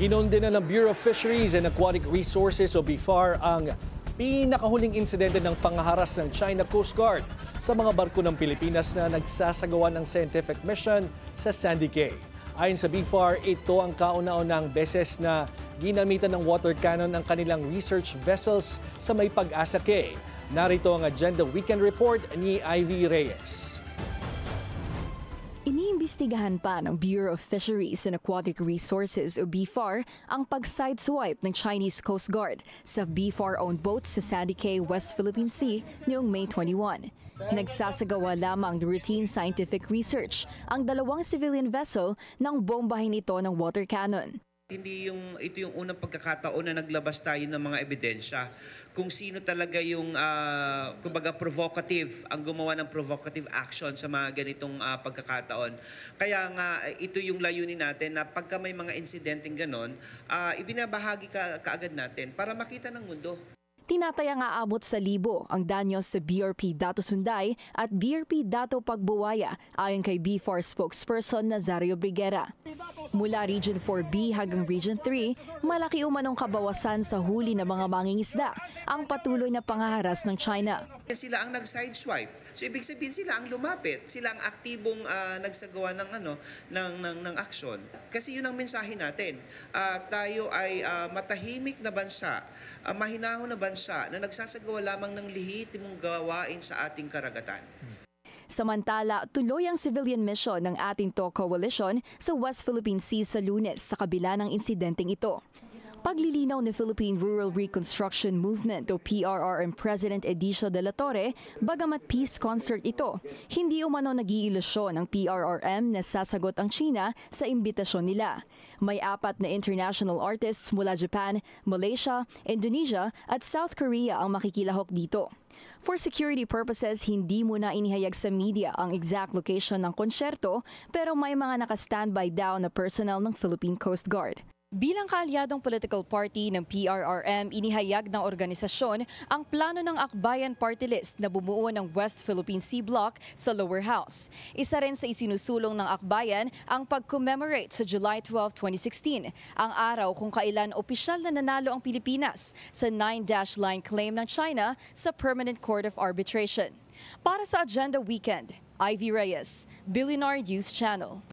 Kinonde na ng Bureau of Fisheries and Aquatic Resources o BFAR ang pinakahuling insidente ng pangharas ng China Coast Guard sa mga barko ng Pilipinas na nagsasagawa ng scientific mission sa Sandy Cay. Ayon sa BFAR, ito ang kauna-unang beses na ginamitan ng water cannon ang kanilang research vessels sa May Pag-asa Cay. Narito ang Agenda Weekend Report ni Ivy Reyes. Iniimbestigahan pa ng Bureau of Fisheries and Aquatic Resources o BFAR ang pag-sideswipe ng Chinese Coast Guard sa BFAR-owned boats sa Sandy Cay, West Philippine Sea noong May 21. Nagsasagawa lamang ng routine scientific research ang dalawang civilian vessel nang bombahin ito ng water cannon. Ito yung unang pagkakataon na naglabas tayo ng mga ebidensya kung sino talaga yung kumbaga provocative, ang gumawa ng provocative action sa mga ganitong pagkakataon. Kaya nga ito yung layunin natin na pagka may mga insidenteng ganon, ibinabahagi kaagad natin para makita ng mundo. Tinataya nga abot sa libo ang danyos sa BRP Dato Sunday at BRP Dato Pagbuwaya ayon kay BFAR spokesperson Nazario Briguera. Mula Region 4B hanggang Region 3, malaki umanong kabawasan sa huli ng mga mangingisda ang patuloy na panghaharas ng China. Sila ang nag-sideswipe. So ibig sabihin sila ang lumapit, sila ang aktibong nagsagawa ng aksyon. Kasi yun ang mensahe natin. Tayo ay matahimik na bansa, mahinahon na bansa na nagsasagawa lamang ng lehitimong gawain sa ating karagatan. Samantala, tuloy ang civilian mission ng ating TO Coalition sa West Philippine Sea sa Lunes sa kabila ng insidenteng ito. Paglilinaw ni Philippine Rural Reconstruction Movement o PRRM President Edicio de la Torre, bagamat peace concert ito, hindi umano nag-iilusyon ng PRRM na sasagot ang China sa imbitasyon nila. May 4 na international artists mula Japan, Malaysia, Indonesia at South Korea ang makikilahok dito. For security purposes, hindi muna inihayag sa media ang exact location ng konsyerto pero may mga naka-standby daw na personnel ng Philippine Coast Guard. Bilang kaalyadong political party ng PRRM, inihayag ng organisasyon ang plano ng Akbayan Party List na bumuo ng West Philippine Sea Block sa Lower House. Isa rin sa isinusulong ng Akbayan ang pag-commemorate sa July 12, 2016, ang araw kung kailan opisyal na nanalo ang Pilipinas sa 9-line claim ng China sa Permanent Court of Arbitration. Para sa Agenda Weekend, Ivy Reyes, Billionaire News Channel.